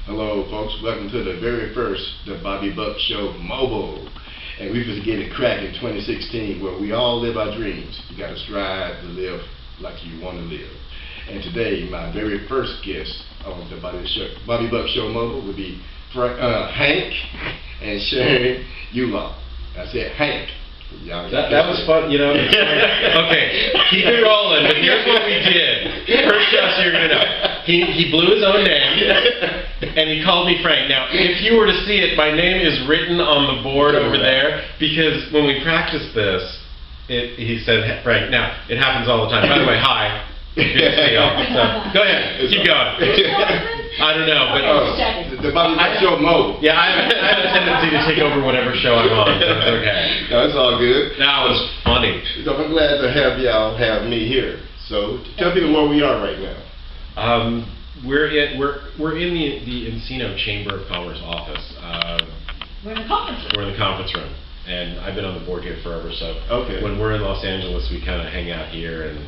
Hello, folks. Welcome to the very first The Bobby Buck Show Mobile. And we just getting it crack in 2016 where we all live our dreams. You got to strive to live like you want to live. And today, my very first guest on the Bobby Buck Show Mobile would be Hank and Sharyn Yuloff. I said Hank. That was fun, you know. Okay, keep it rolling, but here's what we did. First, just so you're going to know. He blew his own name, and he called me Frank. Now, if you were to see it, my name is written on the board over there, because when we practiced this, he said Frank. Now, it happens all the time. By the way, hi. Good to see y'all. So, go ahead, keep going. I don't know, but the Bobby Buck Show Mobile. Yeah, I have a tendency to take over whatever show I'm on. So it's okay. No, it's all good. That was funny. So I'm glad to have y'all have me here. So tell people where we are right now. We're in the Encino Chamber of Commerce office. We're in the conference room. We're in the conference room, and I've been on the board here forever. So when we're in Los Angeles, we kind of hang out here and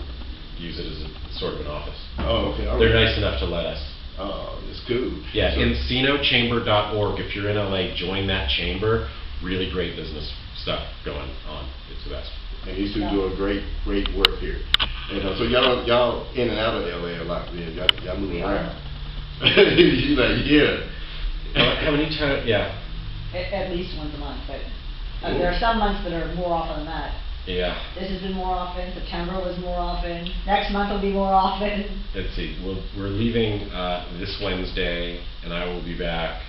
use it as a sort of an office. Oh, okay. They're nice enough to let us. Oh, that's cool. Yeah, so EncinoChamber.org. If you're in LA, join that chamber. Really great business stuff going on. It's the best. And you two do a great work here. And so y'all in and out of LA a lot. Yeah, y'all moving around. You like, yeah. How many times? Yeah. At least once a month, but there are some months that are more often than that. Yeah. This has been more often. September was more often. Next month will be more often. Let's see. We're leaving this Wednesday, and I will be back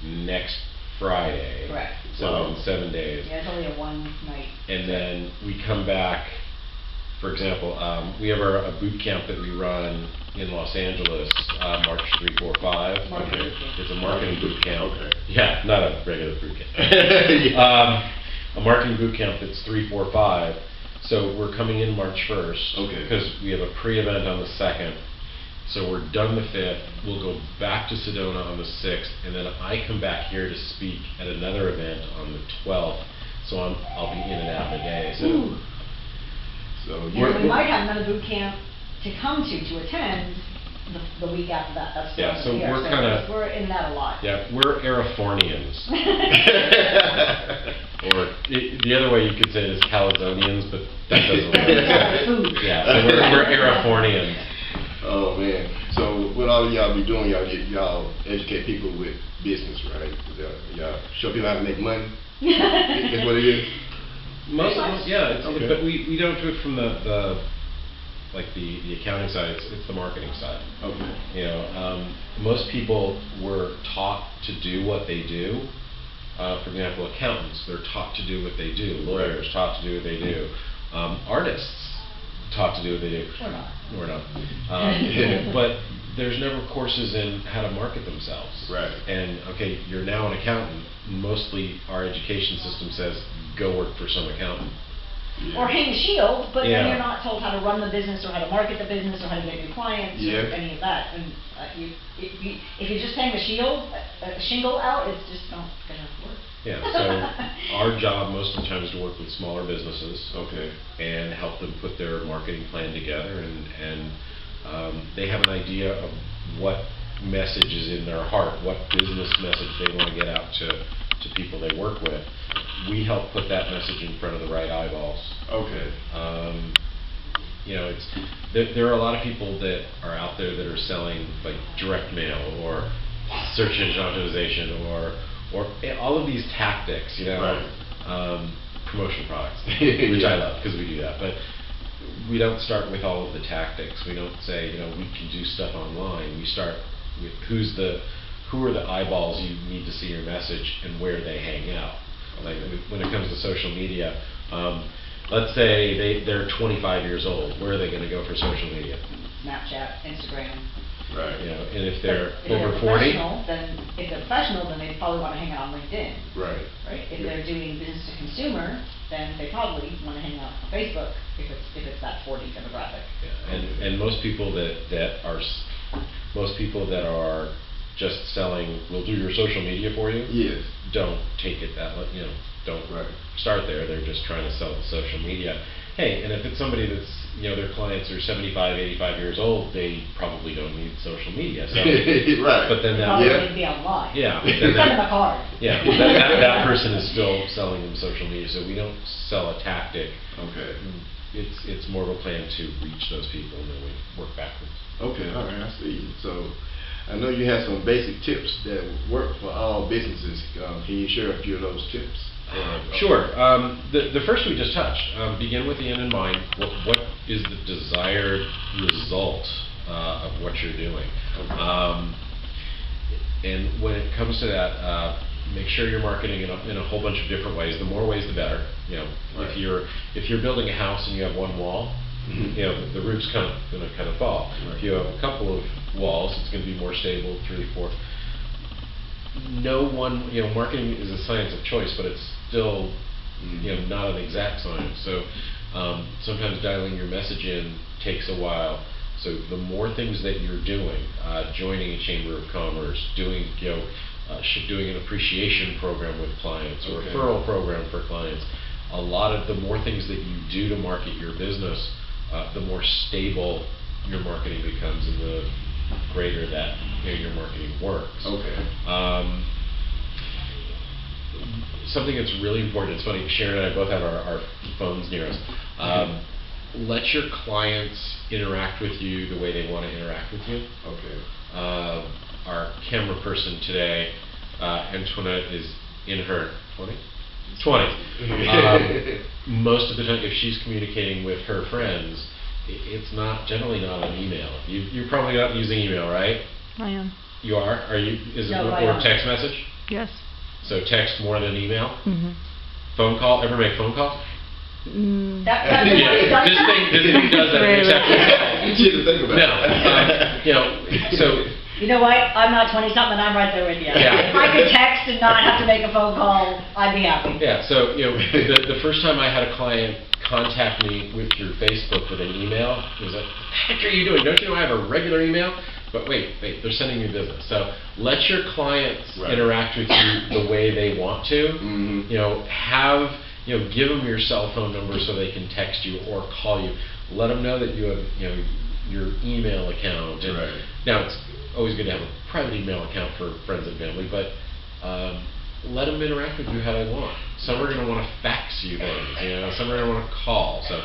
next Friday. Correct. So in 7 days. Yeah, it's only a one night. And then we come back. For example, we have a boot camp that we run in Los Angeles, March 3, 4, 5. Okay. It's a marketing boot camp. Okay. Yeah, not a regular boot camp. A marketing boot camp that's 3, 4, 5. So we're coming in March 1st. Okay. Because we have a pre-event on the 2nd. So we're done the 5th. We'll go back to Sedona on the 6th, and then I come back here to speak at another event on the 12th. So I'll be in and out in a day. So we might have another boot camp to come to attend the week after that. That's yeah. So here. we're kind of we're in and out a lot. Yeah, we're Arifornians. Or the other way you could say it is Caledonians, but that doesn't work. Yeah, so we're Arifornians. Oh man! So what all y'all be doing? Y'all educate people with business, right? Y'all show people how to make money. That's what it is. Most of us, yeah. Okay. But we don't do it from the accounting side. It's the marketing side. Okay. You know, most people were taught to do what they do. For example, accountants, they're taught to do what they do. Lawyers taught to do what they do. Artists taught to do what they do. We're not. But there's never courses in how to market themselves. Right. And okay, you're now an accountant. Mostly our education system says go work for some accountant. Yeah. Or hang a shield, but then you're not told how to run the business or how to market the business or how to get new clients or any of that. And if you just hang a shingle out, it's just not going to work. Yeah, so our job most of the time is to work with smaller businesses, okay, and help them put their marketing plan together, and they have an idea of what message is in their heart, what business message they want to get out to people they work with. We help put that message in front of the right eyeballs. Okay. You know, there are a lot of people that are out there that are selling like direct mail or search engine optimization or all of these tactics, you know, right. Promotional products, which I love because we do that. But we don't start with all of the tactics. We don't say, you know, we can do stuff online. We start with who are the eyeballs you need to see your message and where they hang out. Like when it comes to social media, let's say they're 25 years old. Where are they going to go for social media? Snapchat, Instagram. Right. You know, and if they're If over 40, if they're professional, then they probably want to hang out on LinkedIn. Right. Right. If they're doing business to consumer, then they probably want to hang out on Facebook if it's that 40 demographic. Yeah. And most people that are just selling, we'll do your social media for you. Yes. Don't take it that, you know, don't start there. They're just trying to sell the social media. hey, and if it's somebody that's, their clients are 75, 85 years old, they probably don't need social media. So, right. But then Probably need to be online. Yeah. Send them a card. Yeah, that person is still selling them social media, so we don't sell a tactic. Okay. It's more of a plan to reach those people, and then we work backwards. Okay, all right, I see. So, I know you have some basic tips that work for all businesses. Can you share a few of those tips? Sure. The first we just touched. Begin with the end in mind. What is the desired result of what you're doing? Okay. And when it comes to that, make sure you're marketing in a whole bunch of different ways. The more ways, the better. Right. If you're building a house and you have one wall, the roof's going to kind of fall. Right. If you have a couple of walls, it's going to be more stable. 3, 4. No one, marketing is a science of choice, but it's still, not an exact science. So sometimes dialing your message in takes a while. So the more things that you're doing, joining a chamber of commerce, doing an appreciation program with clients or a referral program for clients, the more things that you do to market your business, the more stable your marketing becomes, and the greater that your marketing works. Okay. Something that's really important, it's funny, Sharyn and I both have our phones near us. Let your clients interact with you the way they want to interact with you. Okay. Our camera person today, Antoinette, is in her 20? 20. Most of the time, if she's communicating with her friends, it's generally not an email. You're probably not using email, right? I am. You are? Are you? Is it No, or text message? Yes. So text more than email? Mm-hmm. Phone call? Ever make phone calls? That's Yeah, this thing does that exceptionally. You need to think about No, so. You know what? I'm not 20-something, I'm right there with you. Yeah. If I could text and not have to make a phone call, I'd be happy. Yeah, so, the first time I had a client contact me through Facebook with an email, it was like, what the heck are you doing? Don't you know I have a regular email? But wait, they're sending you business. So let your clients interact with you the way they want to. Mm-hmm. Give them your cell phone number so they can text you or call you. Let them know that you have, your email account. And now it's always good to have a private email account for friends and family, but let them interact with you how they want. Some are going to want to fax you things, some are going to want to call. So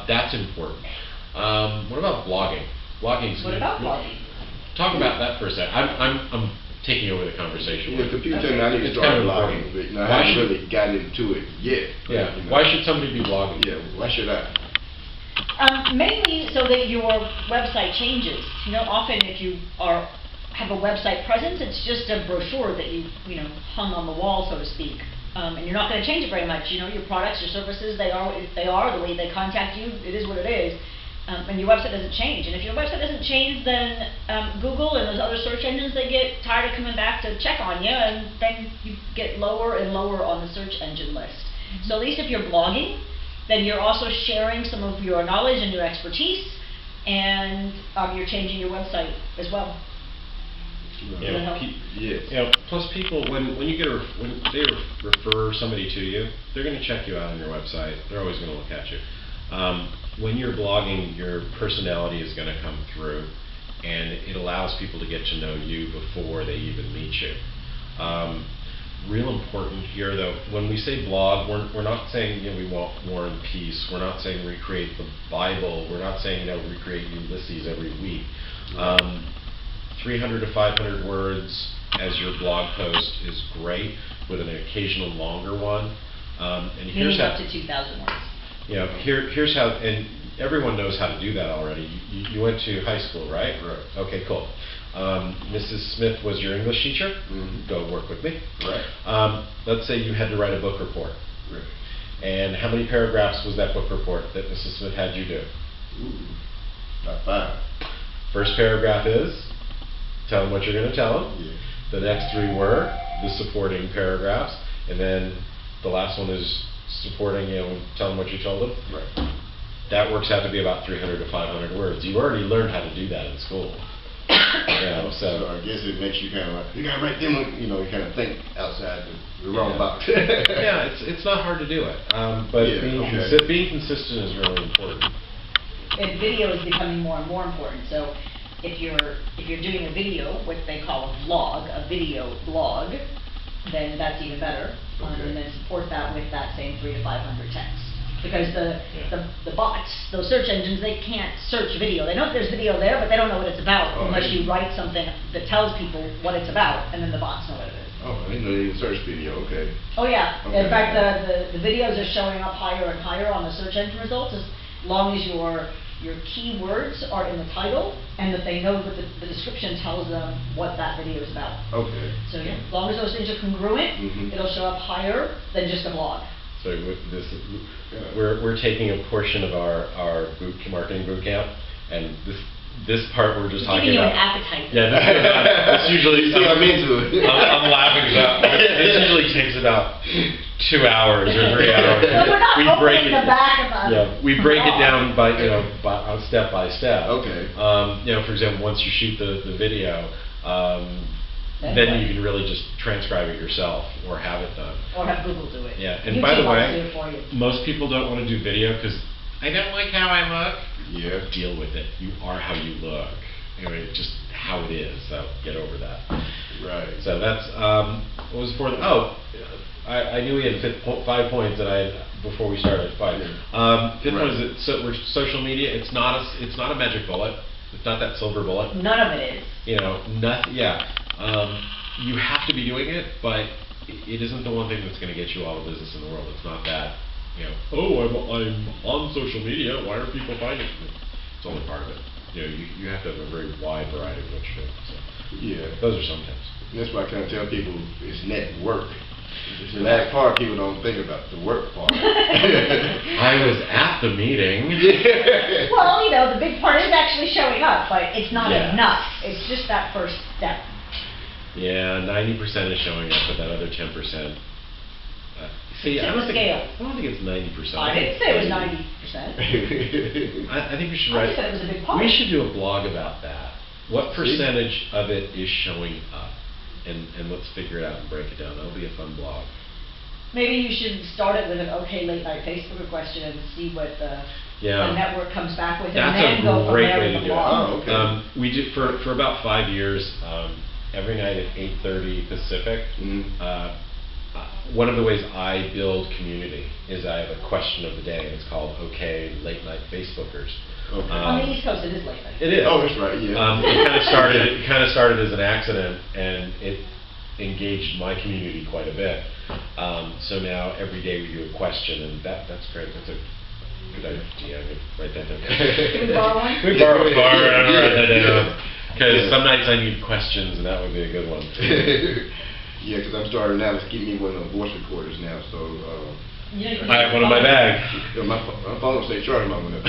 that's important. What about blogging? What about blogging? Talk about that for a second. I'm taking over the conversation. Yeah, computer said I need to start blogging, but I haven't really got into it yet. Yeah. Why should somebody be blogging? Yeah. Why should I? Mainly so that your website changes. Often if you have a website presence, it's just a brochure that you hung on the wall, so to speak. And you're not going to change it very much. Your products, your services, they are the way they contact you. It is what it is. And your website doesn't change. And if your website doesn't change, then Google and those other search engines, they get tired of coming back to check on you, and then you get lower and lower on the search engine list. So at least if you're blogging, then you're also sharing some of your knowledge and your expertise, and you're changing your website as well. Yes. Plus people, when they refer somebody to you, they're going to check you out on your website. They're always going to look at you. When you're blogging, your personality is going to come through, and it allows people to get to know you before they even meet you. Real important here, though, when we say blog, we're not saying we want War and Peace. We're not saying recreate the Bible. We're not saying recreate Ulysses every week. 300 to 500 words as your blog post is great, with an occasional longer one. And here's up to 2,000 words. Here's how, and everyone knows how to do that already. You went to high school, right? Right. Okay, cool. Mrs. Smith was your English teacher. Mm-hmm. Go work with me. Right. Let's say you had to write a book report. Right. And how many paragraphs was that book report that Mrs. Smith had you do? About 5. First paragraph is, tell them what you're going to tell them. Yeah. The next 3 were the supporting paragraphs. And then the last one is supporting, tell them what you told them. Right. That works out to be about 300 to 500 words. You already learned how to do that in school. So guess it makes you kind of like, you gotta write them, you know, you kind of think outside the wrong box. Yeah, it's not hard to do it, but Yeah, being consistent is really important. And video is becoming more and more important, so if you're doing a video, what they call a vlog, a video blog, then that's even better. Okay. And then support that with that same 300 to 500 text. Because the bots, those search engines, they can't search video. They know there's video there, but they don't know what it's about unless you write something that tells people what it's about, and then the bots know what it is. Oh, I didn't know they even search video, okay. Oh yeah, Okay. in fact, the videos are showing up higher and higher on the search engine results as long as your keywords are in the title and that they know that the description tells them what that video is about. Okay. So yeah, as long as those things are congruent, it'll show up higher than just a blog. So we're taking a portion of our marketing boot camp, and this part we're just talking Giving you about. an appetite. Yeah, this usually. See, I'm into it. I'm laughing about. This usually takes about 2 hours or 3 hours. So we're not opening the back of us. Yeah, we break it down by step by step. Okay. For example, once you shoot the video. Then you can really just transcribe it yourself or have it done. Or have Google do it. Yeah, and YouTube by the will do way, it for you. most people don't want to do video because I don't like how I look. Yeah. Deal with it. You are how you look. Anyway, just how it is. So get over that. Right. So that's what was for the. Oh, I knew we had 5 points that before we started. 5. Fifth one is that we're social media. It's not a magic bullet. It's not that silver bullet. None of it is. Nothing. Yeah. You have to be doing it, but it isn't the one thing that's going to get you all the business in the world. It's not that, oh, I'm on social media. Why are people finding me? It's only part of it. You have to have a very wide variety of what you're doing. So. Yeah. Those are some tips. That's why I kind of tell people it's network. It's the last part people don't think about, the work part. I was at the meeting. Well, the big part is actually showing up, but it's not enough. It's just that first step. Yeah, 90% is showing up, but that other 10%. See, I don't think it's 90%. I didn't say it was 90%. I think we should I said it was a big part. We should do a blog about that. What percentage of it is showing up? And let's figure it out and break it down. That'll be a fun blog. Maybe you should start it with an OK late night Facebook question and see what the network comes back with, and then go from there with the blog. Oh, okay. We did for about 5 years. Every night at 8:30 Pacific. One of the ways I build community is I have a question of the day, and it's called OK Late Night Facebookers. Okay. On the East Coast, it is late night. It is. Oh, that's right. Yeah. It kind of started as an accident, and it engaged my community quite a bit. So now every day we do a question, and that's great. That's a good idea. Write that down. Can we borrow one? We borrow a bar and write that down. Because some nights I need questions, and that would be a good one. Yeah, because I'm starting now to keep me one of those voice recorders now, so. I have one in my bag. My phone will stay charged my one up.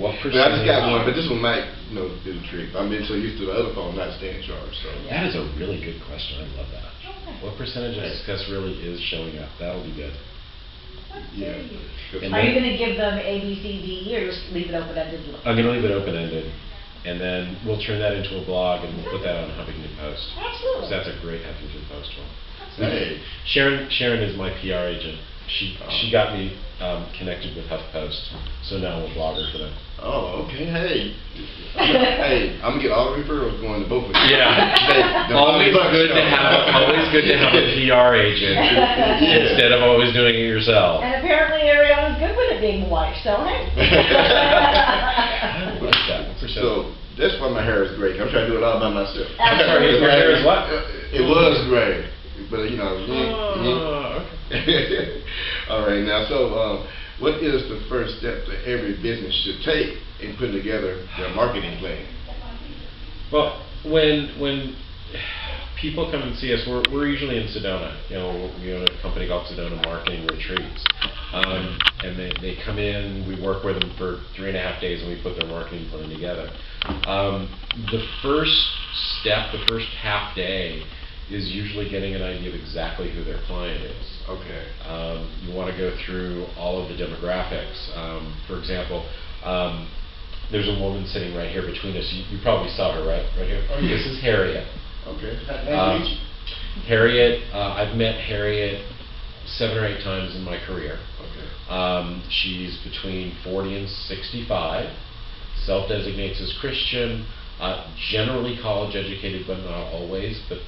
What percentage? I just got one, but this one might, do the trick. I've been so used to the other phone not staying charged, so. That is a really good question. I love that. Okay. What percentage of success really is showing up? That'll be good. Yeah. Are you going to give them A, B, C, D, or just leave it open-ended? I'm going to leave it open-ended, and then we'll turn that into a blog, and we'll put that on Huffington Post. Absolutely. So that's a great Huffington Post one. Hey. Sharyn is my PR agent. She got me connected with HuffPost, so now I'm a blogger for them. Oh, okay. Hey. Hey, I'm gonna get all the referrals going to both of you. Yeah. Always good to have a PR agent instead of always doing it yourself. And apparently Ariana's good with it being the wife, so hey. What is that? So that's why my hair is gray. I'm trying to do it all by myself. Absolutely. Your hair is what? It was gray, but okay. All right, now, so what is the first step that every business should take in putting together their marketing plan? Well, when people come and see us, we're usually in Sedona. We own a company called Sedona Marketing Retreats, and they come in. We work with them for 3.5 days, and we put their marketing plan together. The first step, the first half day, is usually getting an idea of exactly who their client is. Okay. You want to go through all of the demographics. For example, there's a woman sitting right here between us. You probably saw her right here. Oh, yes. This is Harriet. Okay. Nice to meet you. Harriet, I've met Harriet 7 or 8 times in my career. Okay. She's between 40 and 65, self-designates as Christian, generally college educated, but not always, but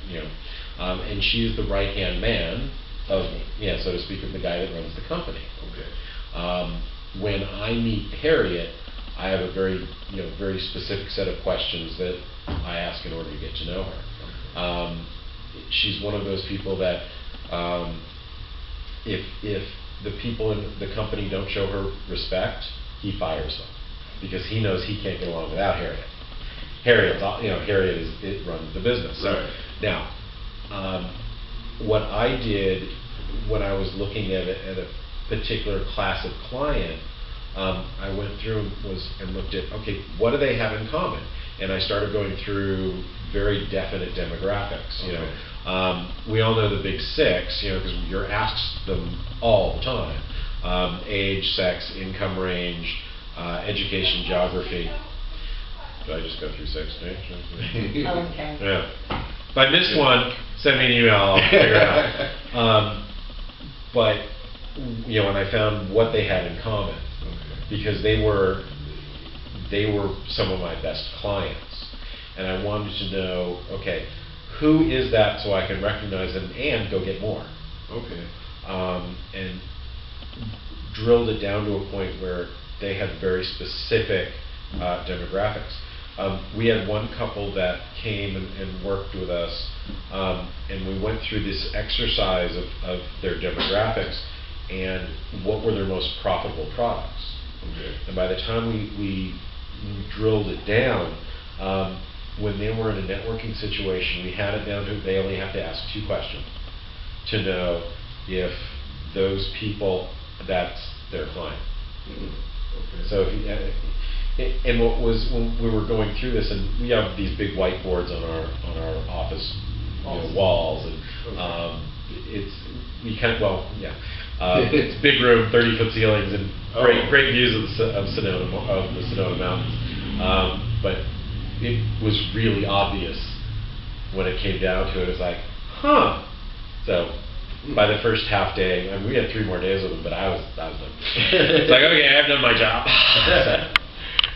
and she's the right-hand man of, so to speak, of the guy that runs the company. Okay. When I meet Harriet, I have a very, very specific set of questions that I ask in order to get to know her. She's one of those people that if the people in the company don't show her respect, he fires them because he knows he can't get along without Harriet. Harriet runs the business. Right. Now, what I did when I was looking at a particular class of client, I went through and looked at, okay, what do they have in common? And I started going through very definite demographics. We all know the big 6, because you're asked them all the time: age, sex, income range, education, geography. Did I just go through 6? Okay. Yeah. If I missed one, send me an email. I'll figure it out. But and I found what they had in common, because they were some of my best clients, and I wanted to know, okay, who is that, so I can recognize them and go get more. Okay. And drilled it down to a point where they had very specific demographics. We had one couple that came and worked with us, and we went through this exercise of their demographics and what were their most profitable products. Okay. And by the time we drilled it down, when they were in a networking situation, we had it down to they only have to ask 2 questions to know if those people, that's their client. Mm-hmm. Okay. So and what was, when we were going through this, and we have these big whiteboards on our office walls, and it's it's a big room, 30-foot ceilings, and great views of the Sonoma Mountains. But it was really obvious when it came down to it. It was like, huh. So by the first half day, and we had 3 more days with them, but I was done. It's like, okay, I've done my job.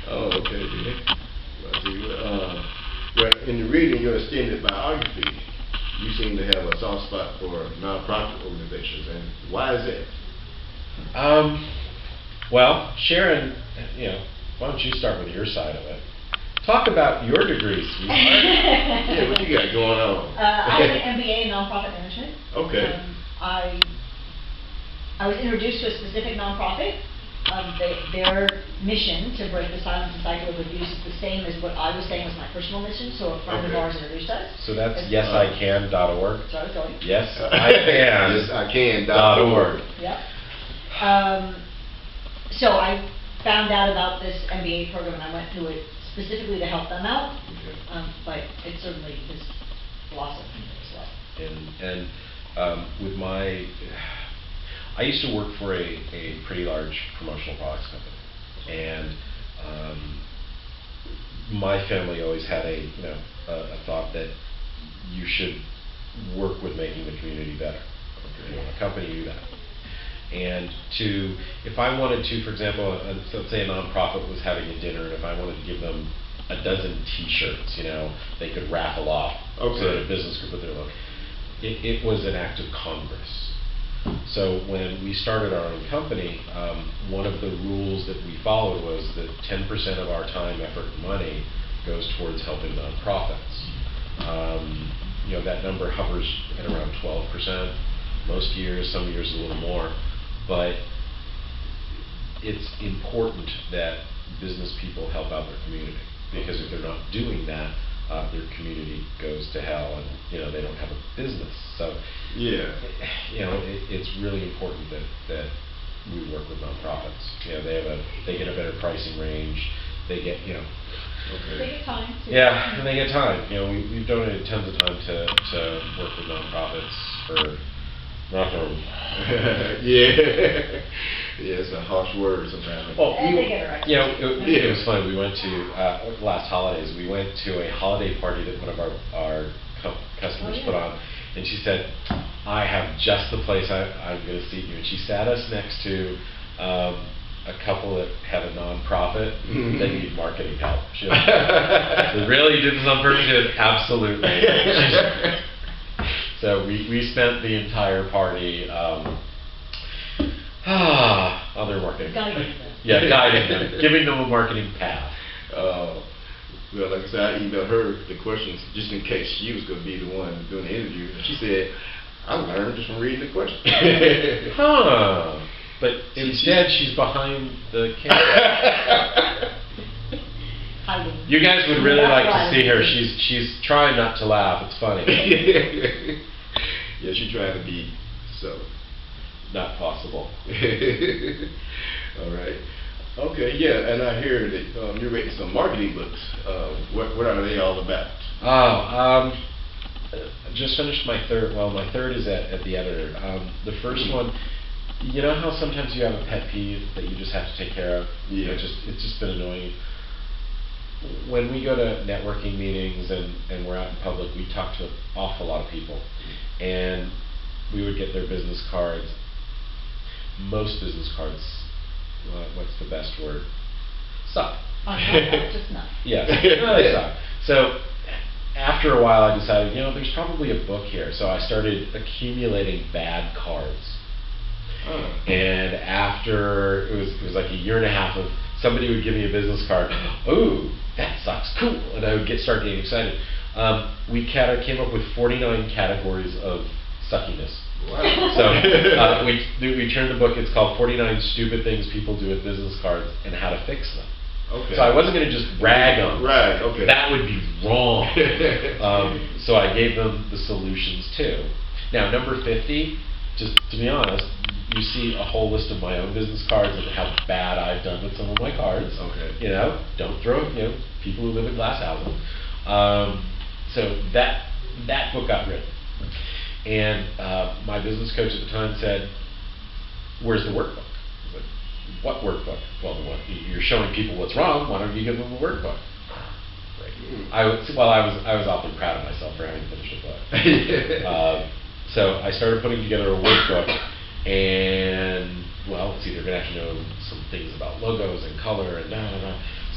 Oh, okay. I see. Well, in the reading your extended biography, you seem to have a soft spot for nonprofit organizations, and why is that? Well, Sharyn, why don't you start with your side of it? Talk about your degrees, sweetheart. Yeah, what you got going on? I have an MBA in nonprofit management. Okay. I was introduced to a specific nonprofit. Their mission to break the silence and cycle of abuse is the same as what I was saying was my personal mission, so a friend of ours introduced us. So that's yesican.org? Sorry, sorry. Yesican.org. Yep. So I found out about this MBA program, and I went through it specifically to help them out, but it certainly has blossomed as well. And with my... I used to work for a pretty large promotional products company, and my family always had a thought that you should work with making the community better. A company do that. And if I wanted to, for example, let's say a nonprofit was having a dinner, and if I wanted to give them a dozen T-shirts, they could raffle off, so that a business could put their logo. It was an act of Congress. So when we started our own company, one of the rules that we followed was that 10% of our time, effort, and money goes towards helping nonprofits. That number hovers at around 12%. Most years, some years a little more. But it's important that business people help out their community, because if they're not doing that, their community goes to hell, and they don't have a business. So it's really important that we work with nonprofits. They get a better pricing range. They get They get time. Yeah, and they get time. We've donated tons of time to work with nonprofits for nothing. Yeah. Yeah, it's a harsh word sometimes. Well, And they get her right. you know, it was funny. We went to last holidays. We went to a holiday party that one of our customers put on, and she said, "I have just the place I'm going to seat you." And she sat us next to a couple that had a nonprofit. They need marketing help. She was, really, you did this on purpose? She said, absolutely. So we spent the entire party on their marketing. Guiding them. Yeah, guiding them, giving them a marketing path. Well, like I said, I emailed her the questions just in case she was going to be the one doing the interview. And she said, I learned just from reading the questions. But instead, she's behind the camera. You guys would really like to see her. She's trying not to laugh. It's funny. Yeah, she's trying to be so. Not possible. All right. Okay, yeah, and I hear that you're writing some marketing books. What are they all about? Just finished my third. Well, my third is at the editor. The first one, you know how sometimes you have a pet peeve that you just have to take care of? Yeah. It's just been annoying. When we go to networking meetings and we're out in public, we talk to an awful lot of people. And we would get their business cards. Most business cards, what's the best word? Suck. Just not. Yes, they suck. So after a while I decided, there's probably a book here. So I started accumulating bad cards. And after, it was like a year and a half of, somebody would give me a business card. Ooh, that sucks, cool. And I would start getting excited. We came up with 49 categories of suckiness. Wow. So we turned the book, it's called 49 Stupid Things People Do with Business Cards and How to Fix Them. Okay. So I wasn't going to just rag them. Right, okay. That would be wrong. So I gave them the solutions too. Now, number 50, just to be honest, you see a whole list of my own business cards and how bad I've done with some of my cards. Okay. Don't throw, people who live in glass houses. So that book got written. And my business coach at the time said, where's the workbook? I was like, what workbook? Well, you're showing people what's wrong, why don't you give them a workbook? Right. I was awfully proud of myself for having finished a book. So I started putting together a workbook, and it's either going to have to know some things about logos and color and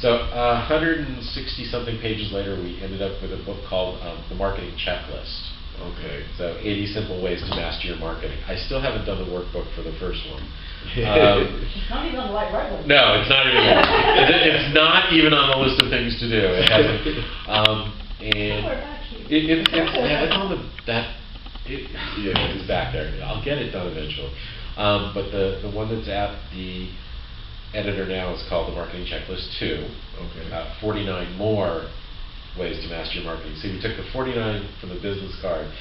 So 160 something pages later, we ended up with a book called The Marketing Checklist. Okay. So 80 simple ways to master your marketing. I still haven't done the workbook for the first one. It's not even on the right list. No, it's not even. It's not even on the list of things to do. It hasn't. And it's on it's back there. I'll get it done eventually. But the one that's at the editor now is called The Marketing Checklist 2. Okay. 49 more ways to master your marketing. See, we took the 49 from the business card,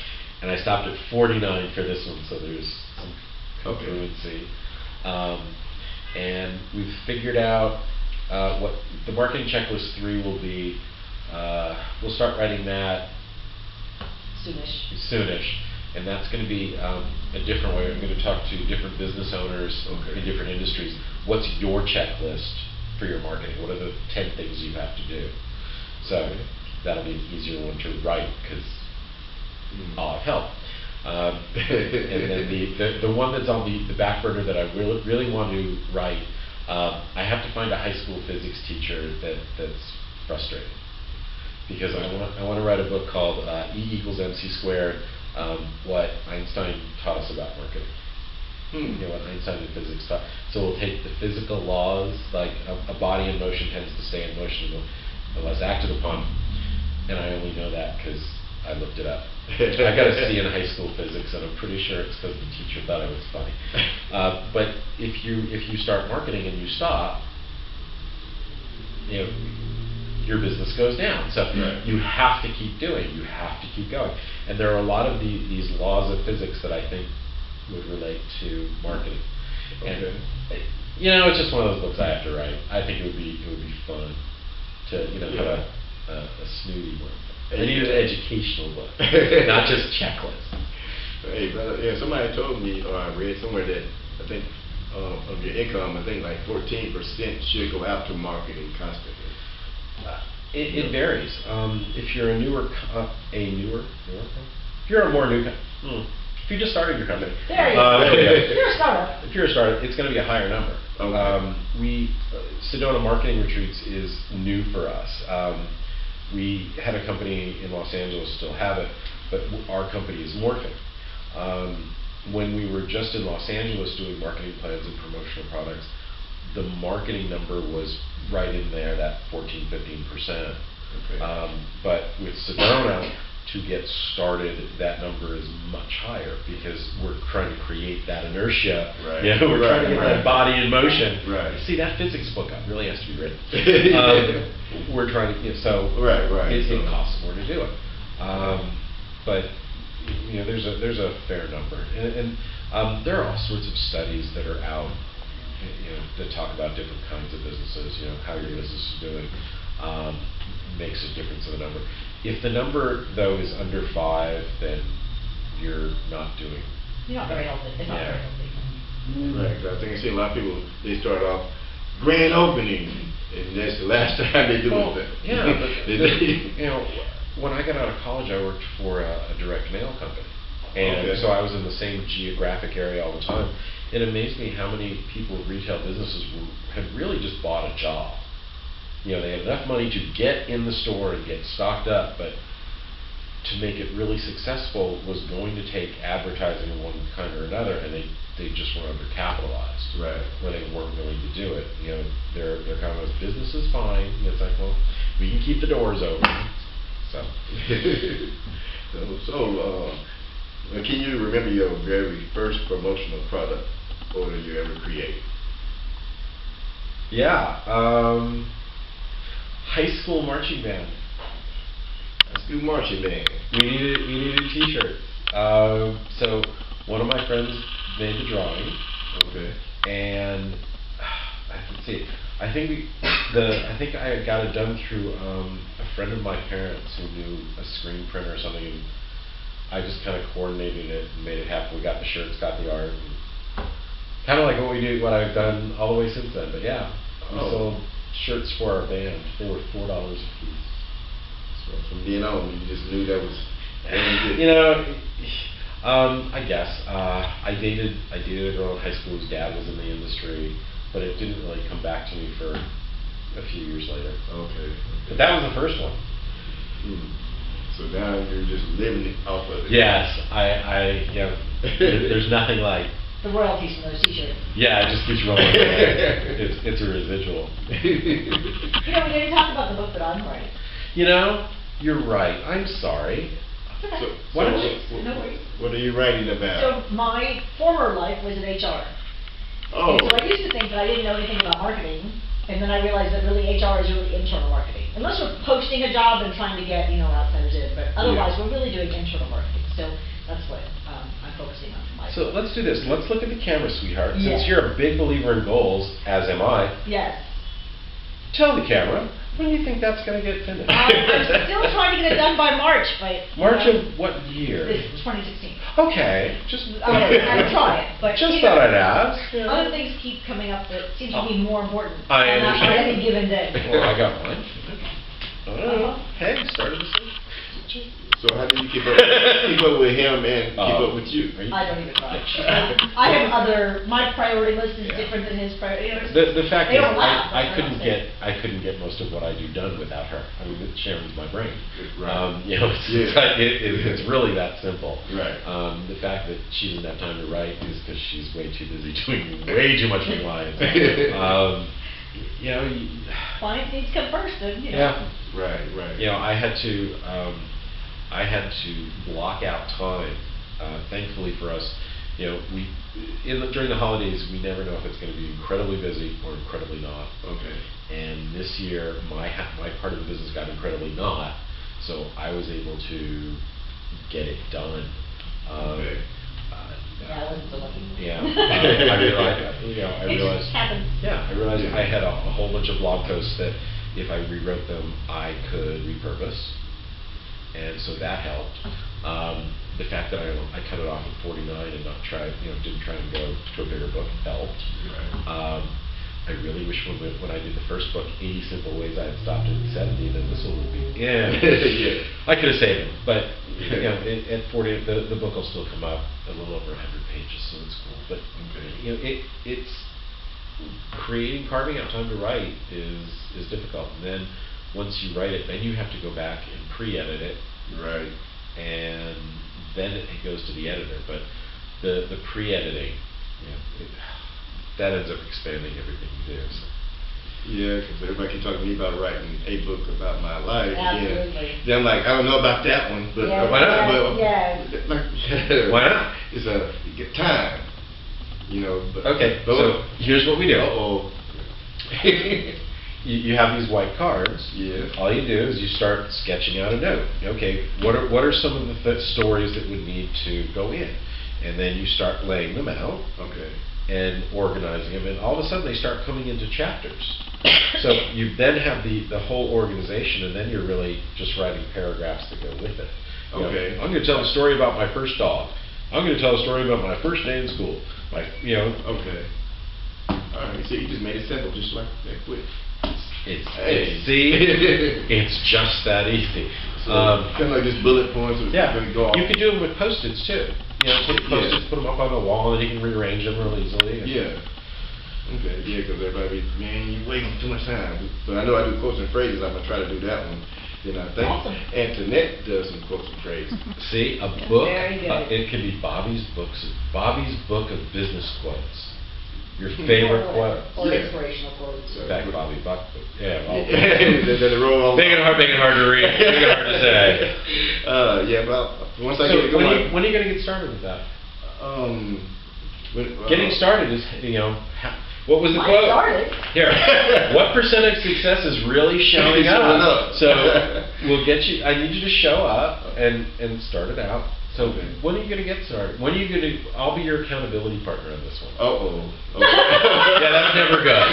and I stopped at 49 for this one, so there's some congruency. And we've figured out what the Marketing Checklist 3 will be. We'll start writing that soonish. And that's going to be a different way. I'm going to talk to different business owners in different industries. What's your checklist for your marketing? What are the 10 things you have to do? So that'll be an easier one to write because I'll have help. And then the one that's on the back burner that I really want to write, I have to find a high school physics teacher that's frustrated. Because I want to write a book called E = MC squared, what Einstein taught us about marketing. What Einstein in physics taught. So we'll take the physical laws, like a body in motion tends to stay in motion unless acted upon. And I only know that because I looked it up. I got a C in high school physics, and I'm pretty sure it's because the teacher thought it was funny. But if you start marketing and you stop, your business goes down. So you have to keep doing. You have to keep going. And there are a lot of these laws of physics that I think would relate to marketing. And it's just one of those books I have to write. I think it would be fun to have a snooty book. I need an educational book, not just checklists. Hey, brother, somebody told me, or I read somewhere that I think of your income, I think like 14% should go out to marketing constantly. It varies. If you're if you're a more new, if you just started your company, There you go. If you're a startup. If you're a startup, it's going to be a higher number. Okay. Sedona Marketing Retreats is new for us. We had a company in Los Angeles, still have it, but our company is morphing. When we were just in Los Angeles doing marketing plans and promotional products, the marketing number was right in there, that 14-15%. Okay. But with Sedona, to get started, that number is much higher because we're trying to create that inertia. Right. You know, we're trying to get Right. that body in motion. Right. See, that physics book really has to be written. We're trying to, so Right. it costs more to do it. But there's a fair number, and there are all sorts of studies that are out, that talk about different kinds of businesses. How your business is doing makes a difference in the number. If the number though is under 5, then you're not doing. You're not very healthy. It's not very healthy. Right. 'Cause I think I see a lot of people, they start off grand opening, and that's the last time they do it. Yeah, but when I got out of college, I worked for a direct mail company, and so I was in the same geographic area all the time. It amazed me how many people with retail businesses had really just bought a job. They had enough money to get in the store and get stocked up, but to make it really successful was going to take advertising of one kind or another, and they just were undercapitalized. Right. Where they weren't willing to do it. Their kind of business is fine. It's like, well, we can keep the doors open. So. Can you remember your very first promotional product order you ever created? Yeah. High school marching band. High school marching band. We needed T-shirts. So one of my friends made the drawing. Okay. And let's see. I think I got it done through a friend of my parents who knew a screen printer or something, and I just kind of coordinated it and made it happen. We got the shirts, got the art, kind of like what I've done all the way since then. But yeah, we sold shirts for our band. They were $4 a piece. So from then on, you just knew that was. I guess I dated a girl in high school whose dad was in the industry, but it didn't really come back to me for a few years later. Okay. But that was the first one. So now you're just living off of it. Yes, there's nothing like. The royalties from those T-shirts. Yeah, it just keeps rolling. It's a residual. We didn't talk about the book that I'm writing. You're right. I'm sorry. Okay. No worries. What are you writing about? So my former life was in HR. Oh. And so I used to think that I didn't know anything about marketing, and then I realized that really HR is really internal marketing. Unless we're posting a job and trying to get outsiders in, but otherwise we're really doing internal marketing. So that's what I'm focusing on for my. So let's do this. Let's look at the camera, sweetheart. Yes. Since you're a big believer in goals, as am I. Yes. Tell the camera, when do you think that's going to get finished? I'm still trying to get it done by March, but. March of what year? This 2016. Okay, just. I'm trying, but. Just thought I'd ask. Other things keep coming up that seem to be more important. I understand. On any given day. Well, I got one. Hey, started this thing. So how do you keep up with him and keep up with you? I don't even try. I have my priority list is different than his priority. The fact They is, don't laugh, I that's couldn't what I'm get most of what I do done without her. I mean, Sharon's my brain. Right. It's really that simple. Right. The fact that she doesn't have time to write is because she's way too busy doing way too much for clients. Clients need to come first, then. Yeah. Right. I had to block out time. Thankfully for us, during the holidays, we never know if it's going to be incredibly busy or incredibly not. Okay. And this year, my part of the business got incredibly not, so I was able to get it done. Okay. I wasn't so lucky. Yeah, I realized. It just happens. Yeah, I realized I had a whole bunch of blog posts that if I rewrote them, I could repurpose. And and so that helped. The fact that I cut it off at 49 and not didn't try and go to a bigger book helped. Right. I really wish when I did the first book, 80 Simple Ways, I had stopped at 70, then this one would be, yeah. I could have saved it, but at 40, the book will still come up a little over 100 pages, so it's cool. But it's carving out time to write is difficult. And then once you write it, then you have to go back and pre-edit it. Right. And then it goes to the editor. But the pre-editing, that ends up expanding everything you do. So. Yeah, because everybody can talk to me about writing a book about my life. Absolutely. Then I'm like, I don't know about that one, but why not? Why not? It's you get time, But, okay, so here's what we do. Uh-oh. You have these white cards. Yeah. All you do is you start sketching out a note. Okay, what are some of the stories that would need to go in? And then you start laying them out. Okay. And organizing them, and all of a sudden they start coming into chapters. So you then have the whole organization, and then you're really just writing paragraphs that go with it. Okay. I'm going to tell a story about my first dog. I'm going to tell a story about my first day in school. Okay. All right. So you just made it simple, just like that quick. It's just that easy. So kind of like just bullet points. Go off. You could do them with Post-its too. Take Post-its, put them up on the wall, and you can rearrange them real easily. Yeah. Okay. Yeah, because everybody, you're wasting too much time. So I know I do quotes and phrases. I'm gonna try to do that one. Then I think Antoinette does some quotes and phrases. See, a book. Very good. It can be Bobby's book of business quotes. Your favorite quote. Or inspirational quotes. In fact, Bobby Buck. Yeah. Make it hard to read. Make it hard to say. But once I get it going. When are you going to get started with that? Getting started is, what was the quote? Here. What percent of success is really showing up? So we'll get you. I need you to show up and start it out. So when are you going to get started? When are you going to? I'll be your accountability partner on this one. Yeah, that's never good.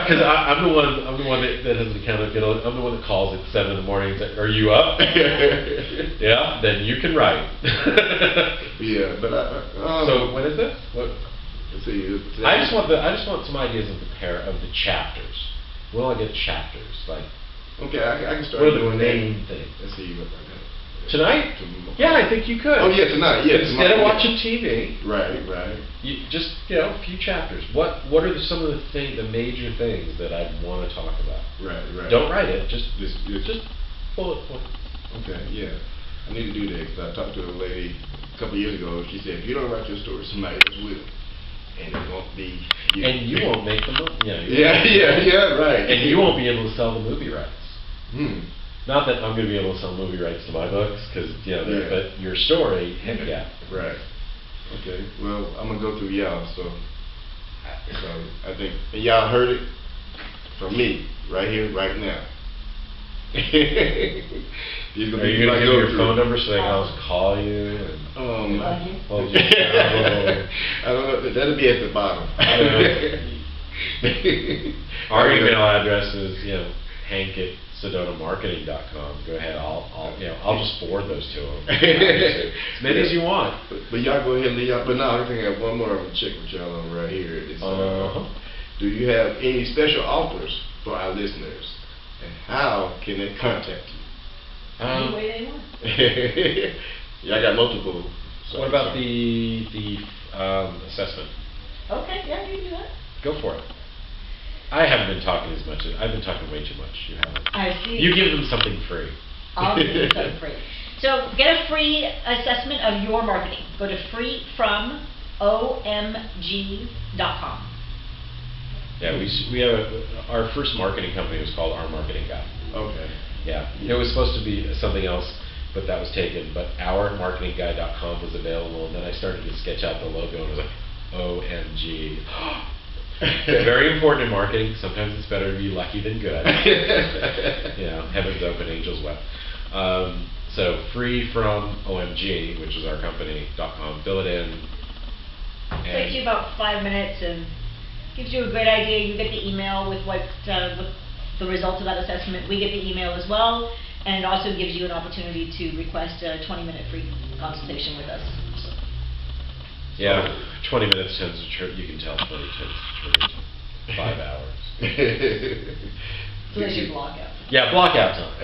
Because I'm the one that has accountability. I'm the one that calls at 7 in the morning and says, "Are you up?" Yeah, then you can write. Yeah, but so when is this? What? Let's see. I just want some ideas of the chapters. When will I get chapters? Like. Okay, I can start. What are the main things? Let's see what I got. Tonight? Yeah, I think you could. Oh yeah, tonight. Yeah. Instead of watching TV. Right. You just a few chapters. What are some of the major things that I want to talk about? Right. Don't write it. Just bullet points. Okay. Yeah. I need to do that because I talked to a lady a couple of years ago. She said, if you don't write your story, somebody else will, and it won't be you. And you won't make the money. Yeah. Right. And you won't be able to sell the movie rights. Not that I'm going to be able to sell movie rights to my books, because but your story, heck yeah. Right. Okay. Well, I'm gonna go through y'all. So I think y'all heard it from me right here, right now. Are you going to give me your phone number so they can always call you? I don't know. That'll be at the bottom. Our email address is hank@sedonamarketing.com. Go ahead. I'll just forward those to them. As many as you want. But y'all go ahead and leave y'all. But now I think I have one more I'm gonna check with y'all on right here. It's, do you have any special offers for our listeners, and how can they contact you? Any way they want. Y'all got multiple. What about the assessment? Okay, yeah, you can do that. Go for it. I haven't been talking as much. I've been talking way too much. You haven't. I see. You give them something free. I'll give them something free. So get a free assessment of your marketing. Go to freefromomg.com. Yeah, we have our first marketing company was called Our Marketing Guy. Okay. Yeah, it was supposed to be something else, but that was taken. But ourmarketingguy.com was available, and then I started to sketch out the logo, and I was like, OMG. Very important in marketing. Sometimes it's better to be lucky than good. Heaven's open, angels wept. So free from OMG, which is our company.com. Fill it in. Takes you about 5 minutes and gives you a great idea. You get the email with the results of that assessment. We get the email as well, And it also gives you an opportunity to request a 20-minute free consultation with us. So. Yeah, 20 minutes tends to turn, you can tell 20 tends to turn into 5 hours. So that's your block out. Yeah, block out time.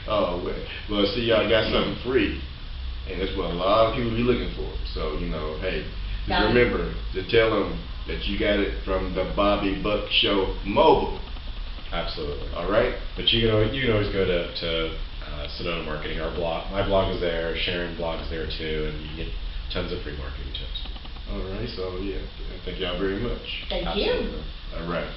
Oh, well, see, y'all got something free, and that's what a lot of people be looking for. So, you know, hey, just Got it. remember to tell them that you got it from the Bobby Buck Show Mobile. Absolutely. All right? But you can always go to Sedona Marketing, our blog. My blog is there, Sharyn blog is there too, and you can get tons of free marketing tips. All right, so yeah, thank y'all very much. Thank Absolutely. you. All right.